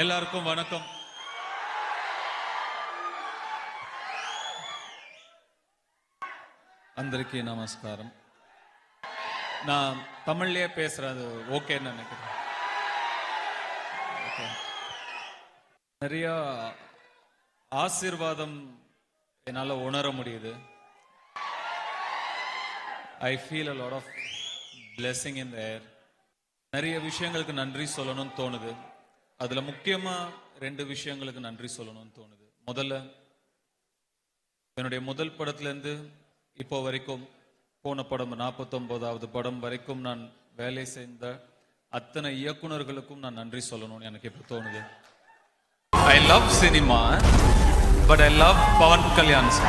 எல்லாருக்கும் வணக்கம். అందరికీ நமஸ்காரம். நான் தமிழ்லயே பேசுறது ஓகேன்னு நினைக்கிறேன். நிறைய ஆசீர்வாதம் என்னால உணர முடியுது. I feel a lot of blessing in the air. நிறைய விஷயங்களுக்கு நன்றி சொல்லணும்னு தோணுது. அதுல முக்கியமா 2 விஷயங்களுக்கு நன்றி சொல்லணும்னு தோணுது. முதல்ல என்னுடைய முதல் படத்துல இருந்து இப்போ வரைக்கும் போன படம் 49வது படம் வரைக்கும் நான் வேலை செய்த அத்தனை இயக்குனர்களுக்கும் நான் நன்றி சொல்லணும்னு எனக்கு இப்போ தோணுது. I love cinema, but I love Pawan Kalyan sir.